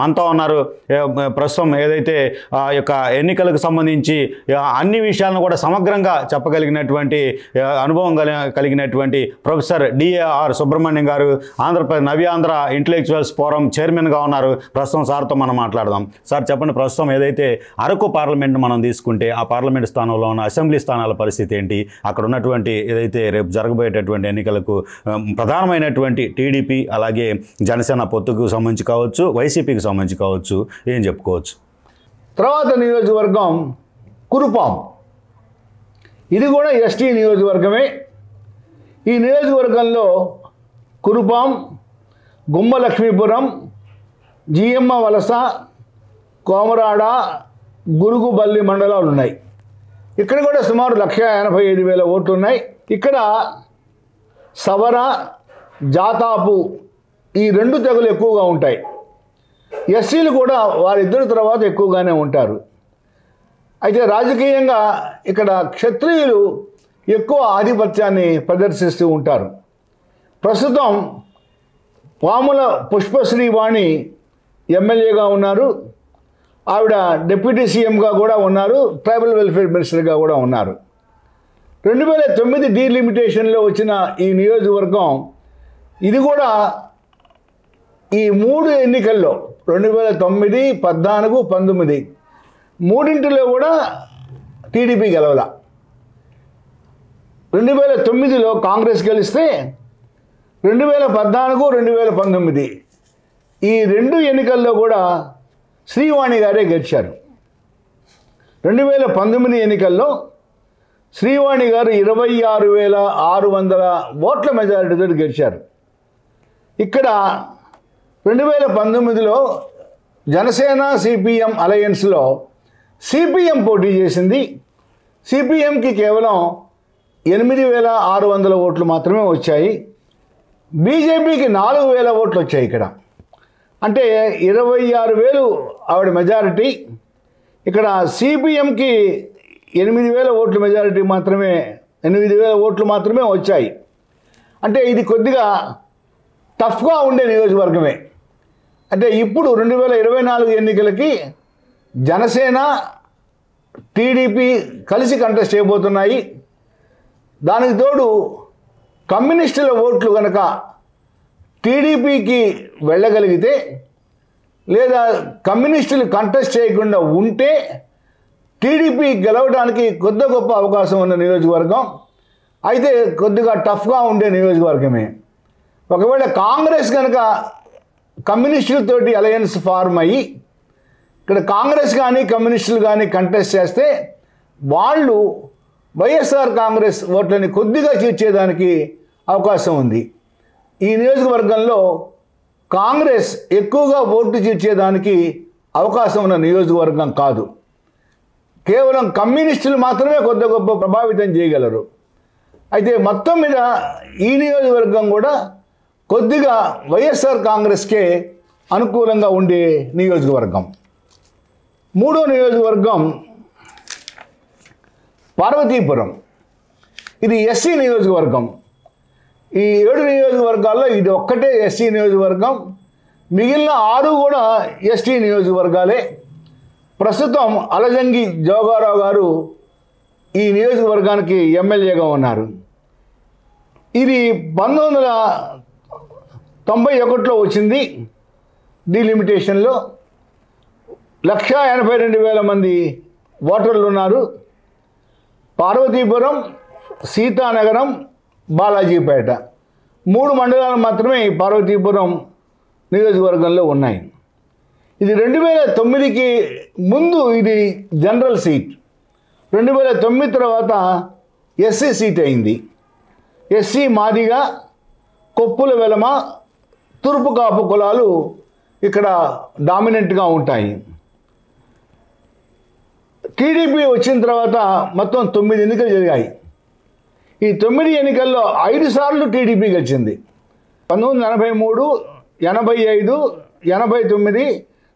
మనతో ఉన్నారు. ప్రస్తుతం ఏదైతే యొక్క ఎన్నికలకు సంబంధించి అన్ని విషయాలను కూడా సమగ్రంగా చెప్పగలిగినటువంటి అనుభవం కలిగినటువంటి ప్రొఫెసర్ డిఏఆర్ సుబ్రహ్మణ్యం గారు ఆంధ్రప్రదేశ్ నవ్యాంధ్ర ఇంటలెక్చువల్స్ ఫోరం చైర్మన్గా ఉన్నారు. ప్రస్తుతం సార్తో మనం మాట్లాడదాం. సార్ చెప్పండి, ప్రస్తుతం ఏదైతే అరకు పార్లమెంట్ మనం తీసుకుంటే ఆ పార్లమెంట్ స్థానంలో ఉన్న అసెంబ్లీ స్థానాల పరిస్థితి ఏంటి, అక్కడ ఉన్నటువంటి ఏదైతే రేపు జరగబోయేటటువంటి ఎన్నికలకు ప్రధానమైనటువంటి టీడీపీ అలాగే జనసేన పొత్తుకు సంబంధించి కావచ్చు, వైసీపీకి సంబంధించి కావచ్చు, ఏం చెప్పుకోవచ్చు? తర్వాత నియోజకవర్గం కురుపాం, ఇది కూడా ఎస్టీ నియోజకవర్గమే. ఈ నియోజకవర్గంలో కురుపాం, గుమ్మలక్ష్మీపురం, జిఎమ్మ వలస, కోమరాడ, గురుగుబల్లి మండలాలు ఉన్నాయి. ఇక్కడ కూడా సుమారు 1,85,000 ఓట్లు ఉన్నాయి. ఇక్కడ సవర, జాతాపు ఈ 2 తెగలు ఎక్కువగా ఉంటాయి. ఎస్సీలు కూడా వారిద్దరి తర్వాత ఎక్కువగానే ఉంటారు. అయితే రాజకీయంగా ఇక్కడ క్షత్రియులు ఎక్కువ ఆధిపత్యాన్ని ప్రదర్శిస్తూ ఉంటారు. ప్రస్తుతం పాముల పుష్పశ్రీవాణి ఎమ్మెల్యేగా ఉన్నారు. ఆవిడ డిప్యూటీ సీఎంగా కూడా ఉన్నారు, ట్రైబల్ వెల్ఫేర్ మినిస్టర్గా కూడా ఉన్నారు. 2009 డీలిమిటేషన్లో వచ్చిన ఈ నియోజకవర్గం ఇది కూడా ఈ 3 ఎన్నికల్లో 2009, 14, 19 మూడింటిలో కూడా టీడీపీ గెలవల. 2009లో కాంగ్రెస్ గెలిస్తే 2014, 2019 ఈ 2 ఎన్నికల్లో కూడా శ్రీవాణి గారే గెలిచారు. 2019 ఎన్నికల్లో శ్రీవాణి గారు 26,600 ఓట్ల మెజారిటీతో గెలిచారు. ఇక్కడ 2019లో జనసేన సిపిఎం అలయన్స్లో సిపిఎం పోటీ చేసింది. సిపిఎంకి కేవలం 8,600 ఓట్లు మాత్రమే వచ్చాయి. బీజేపీకి 4,000 ఓట్లు వచ్చాయి. ఇక్కడ అంటే 26,000 ఆవిడ మెజారిటీ. ఇక్కడ సిపిఎంకి 8,000 ఓట్ల మెజారిటీ మాత్రమే, 8,000 ఓట్లు మాత్రమే వచ్చాయి. అంటే ఇది కొద్దిగా టఫ్గా ఉండే నియోజకవర్గమే. అంటే ఇప్పుడు 2024 ఎన్నికలకి జనసేన, టీడీపీ కలిసి కంటెస్ట్ చేయబోతున్నాయి. దానికి తోడు కమ్యూనిస్టుల ఓట్లు కనుక టీడీపీకి వెళ్ళగలిగితే లేదా కమ్యూనిస్టులు కంటెస్ట్ చేయకుండా ఉంటే టీడీపీ గెలవడానికి కొద్ది గొప్ప అవకాశం ఉన్న నియోజకవర్గం. అయితే కొద్దిగా టఫ్గా ఉండే నియోజకవర్గమే. ఒకవేళ కాంగ్రెస్ కనుక కమ్యూనిస్టులతోటి అలయన్స్ ఫార్మ్ అయ్యి ఇక్కడ కాంగ్రెస్ కానీ కమ్యూనిస్టులు కానీ కంటెస్ట్ చేస్తే వాళ్ళు వైఎస్ఆర్ కాంగ్రెస్ ఓట్లని కొద్దిగా చీల్చేదానికి అవకాశం ఉంది. ఈ నియోజకవర్గంలో కాంగ్రెస్ ఎక్కువగా ఓట్లు చీల్చేదానికి అవకాశం ఉన్న నియోజకవర్గం కాదు. కేవలం కమ్యూనిస్టులు మాత్రమే కొద్ది గొప్ప ప్రభావితం చేయగలరు. అయితే మొత్తం మీద ఈ నియోజకవర్గం కూడా కొద్దిగా వైఎస్ఆర్ కాంగ్రెస్కే అనుకూలంగా ఉండే నియోజకవర్గం. 3వ నియోజకవర్గం పార్వతీపురం, ఇది ఎస్సీ నియోజకవర్గం. ఈ 7 నియోజకవర్గాల్లో ఇది ఒక్కటే ఎస్సీ నియోజకవర్గం. మిగిలిన 6 కూడా ఎస్టీ నియోజకవర్గాలే. ప్రస్తుతం అలజంగి జోగారావు గారు ఈ నియోజకవర్గానికి ఎమ్మెల్యేగా ఉన్నారు. ఇది 1991లో వచ్చింది డీలిమిటేషన్లో. 1,82,000 మంది ఓటర్లు ఉన్నారు. పార్వతీపురం, సీతానగరం, బాలాజీపేట 3 మండలాలు మాత్రమే ఈ పార్వతీపురం నియోజకవర్గంలో ఉన్నాయి. ఇది 2009కి ముందు ఇది జనరల్ సీట్. 2009 తర్వాత ఎస్సీ సీట్ అయింది. ఎస్సీ మాదిగ, కొప్పుల వెలమ, తూర్పు కాపు కులాలు ఇక్కడ డామినెంట్గా ఉంటాయి. టీడీపీ వచ్చిన తర్వాత మొత్తం 9 ఎన్నికలు జరిగాయి. ఈ 9 ఎన్నికల్లో 5 సార్లు టీడీపీ గెలిచింది. 1983, 85, 89,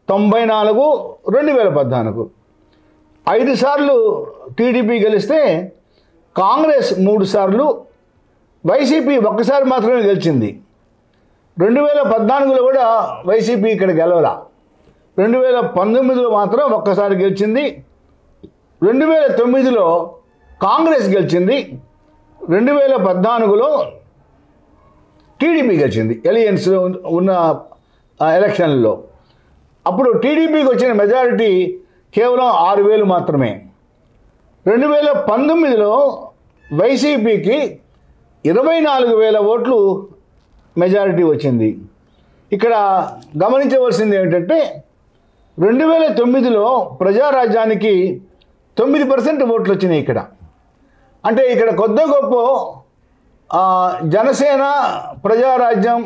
94, 2014 5 సార్లు టీడీపీ గెలిస్తే కాంగ్రెస్ 3 సార్లు, వైసీపీ 1 సారి మాత్రమే గెలిచింది. 2014లో కూడా వైసీపీ ఇక్కడ గెలవల. 2019లో మాత్రం ఒక్కసారి గెలిచింది. 2009లో కాంగ్రెస్ గెలిచింది. 2014లో టీడీపీ గెలిచింది ఎలియన్స్లో ఉన్న ఎలక్షన్లలో. అప్పుడు టీడీపీకి వచ్చిన మెజారిటీ కేవలం 6,000 మాత్రమే. 2019లో వైసీపీకి 24,000 ఓట్లు మెజారిటీ వచ్చింది. ఇక్కడ గమనించవలసింది ఏమిటంటే 2009లో ప్రజారాజ్యానికి 9% ఓట్లు వచ్చినాయి ఇక్కడ. అంటే ఇక్కడ కొద్ది గొప్ప జనసేన ప్రజారాజ్యం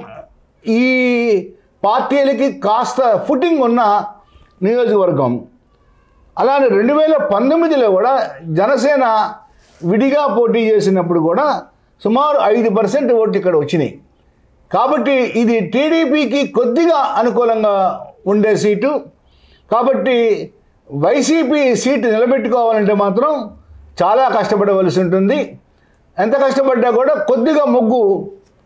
ఈ పార్టీలకి కాస్త ఫుటింగ్ ఉన్న నియోజకవర్గం. అలానే 2019లో కూడా జనసేన విడిగా పోటీ చేసినప్పుడు కూడా సుమారు 5% ఓట్లు ఇక్కడ వచ్చినాయి. కాబట్టి ఇది టీడీపీకి కొద్దిగా అనుకూలంగా ఉండే సీటు. కాబట్టి వైసీపీ సీటు నిలబెట్టుకోవాలంటే మాత్రం చాలా కష్టపడవలసి ఉంటుంది. ఎంత కష్టపడ్డా కూడా కొద్దిగా మొగ్గు